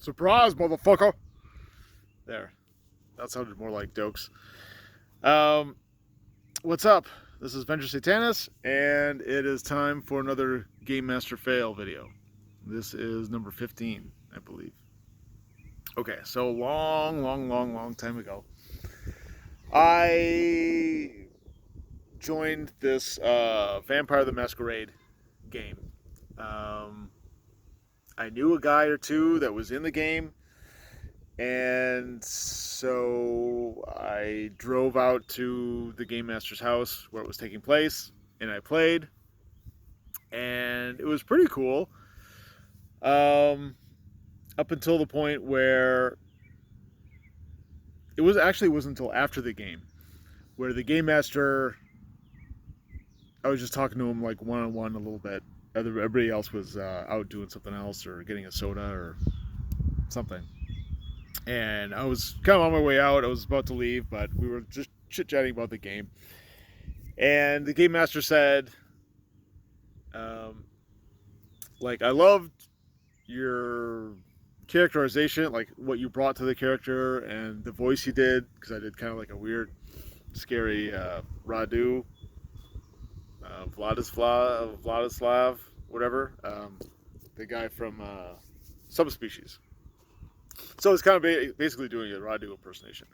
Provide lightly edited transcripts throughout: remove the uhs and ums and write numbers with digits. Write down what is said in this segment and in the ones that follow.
Surprise, motherfucker! There. That sounded more like Dokes. Um, what's up? This is Venture Satanis, and it is time for another Game Master Fail video. This is number 15, I believe. Okay, so long time ago, I joined this Vampire the Masquerade game. I knew a guy or two that was in the game, and so I drove out to the Game Master's house where it was taking place, and I played, and it was pretty cool. Up until the point where wasn't until after the game where the Game Master, I was just talking to him like one-on-one a little bit. Everybody else was out doing something else or getting a soda or something. And I was kind of on my way out. I was about to leave, but we were just chit-chatting about the game. And the Game Master said, I loved your characterization, like what you brought to the character and the voice you did, because I did kind of like a weird, scary Radu, Vladislav, whatever, the guy from Subspecies. So it's kind of basically doing a Radu impersonation.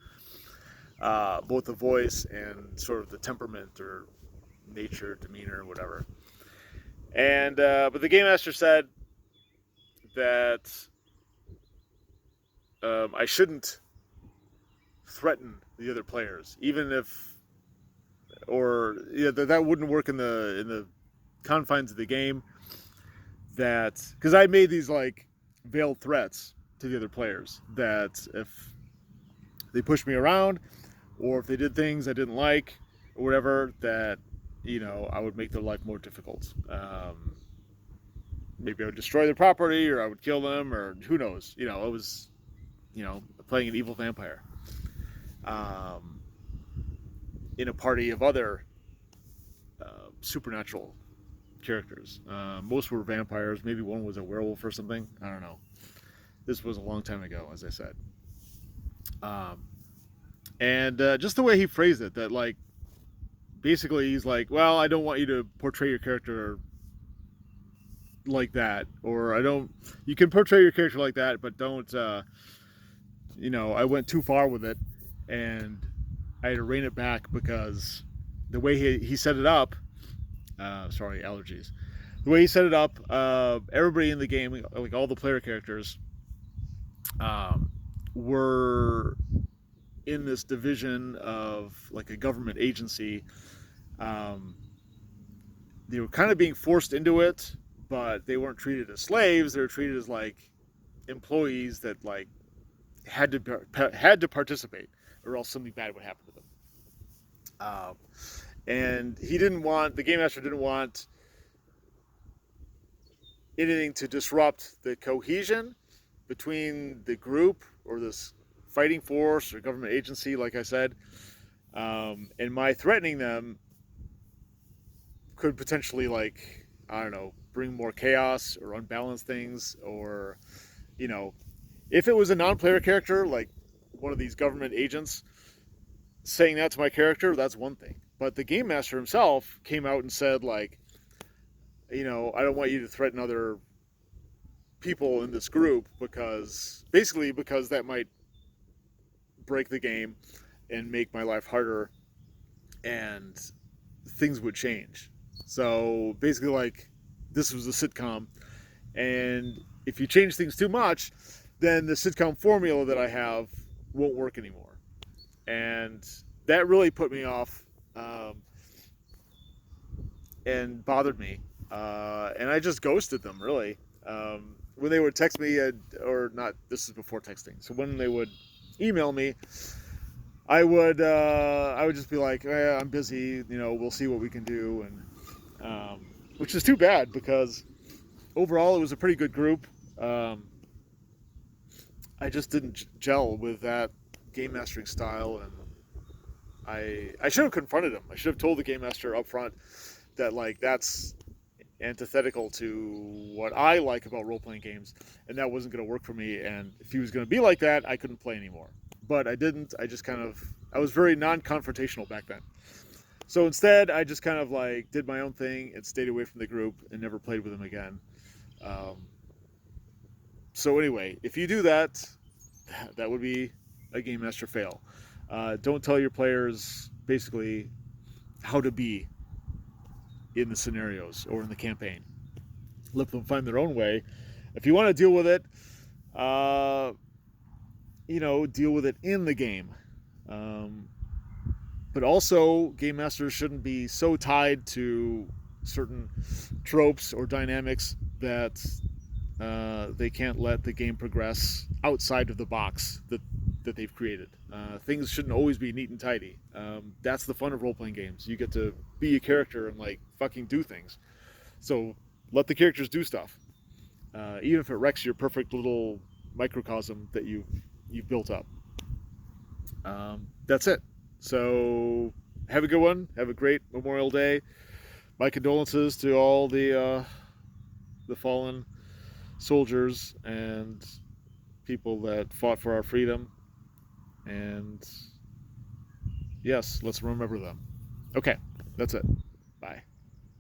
Both the voice and sort of the temperament or nature, demeanor, whatever. And but the Game Master said that I shouldn't threaten the other players, even if, or that wouldn't work in the confines of the game. That because I made these like veiled threats to the other players that if they pushed me around or if they did things I didn't like or whatever, that I would make their life more difficult. Maybe I would destroy their property or I would kill them or who knows. I was playing an evil vampire in a party of other supernatural characters. Most were vampires. Maybe one was a werewolf or something. I don't know. This was a long time ago, as I said. And just the way he phrased it, that like, basically he's like, well, I don't want you to portray your character like that, or you can portray your character like that, but don't, I went too far with it, and I had to rein it back because the way he set it up, sorry, allergies. The way he set it up, everybody in the game, like all the player characters, were in this division of like a government agency. They were kind of being forced into it, but they weren't treated as slaves. They were treated as like employees that like had to participate, or else something bad would happen to them. And the Game Master didn't want anything to disrupt the cohesion between the group or this fighting force or government agency, like I said. And my threatening them could potentially, like, I don't know, bring more chaos or unbalance things, or, if it was a non-player character, like one of these government agents, saying that to my character, that's one thing. But the Game Master himself came out and said, like, I don't want you to threaten other people in this group because that might break the game and make my life harder and things would change. So basically, like, this was a sitcom, and if you change things too much, then the sitcom formula that I have won't work anymore. And that really put me off, and bothered me. And I just ghosted them, really. When they would text me, or not, this is before texting. So when they would email me, I would just be like, I'm busy, we'll see what we can do. And which is too bad, because overall it was a pretty good group. I just didn't gel with that game mastering style, and I should have confronted him. I should have told the Game Master up front that, like, that's antithetical to what I like about role-playing games, and that wasn't going to work for me. And if he was going to be like that, I couldn't play anymore. But I didn't. I was very non-confrontational back then. So instead, I just kind of like did my own thing and stayed away from the group and never played with him again. So anyway, if you do that, that would be a game master fail. Don't tell your players basically how to be in the scenarios or in the campaign. Let them find their own way. If you want to deal with it, deal with it in the game. But also, game masters shouldn't be so tied to certain tropes or dynamics that they can't let the game progress outside of the box that they've created. Things shouldn't always be neat and tidy. That's the fun of role-playing games. You get to be a character and like fucking do things. So let the characters do stuff, even if it wrecks your perfect little microcosm that you've built up. That's it. So have a good one. Have a great Memorial Day. My condolences to all the fallen soldiers and people that fought for our freedom. And yes, let's remember them. Okay, that's it. Bye.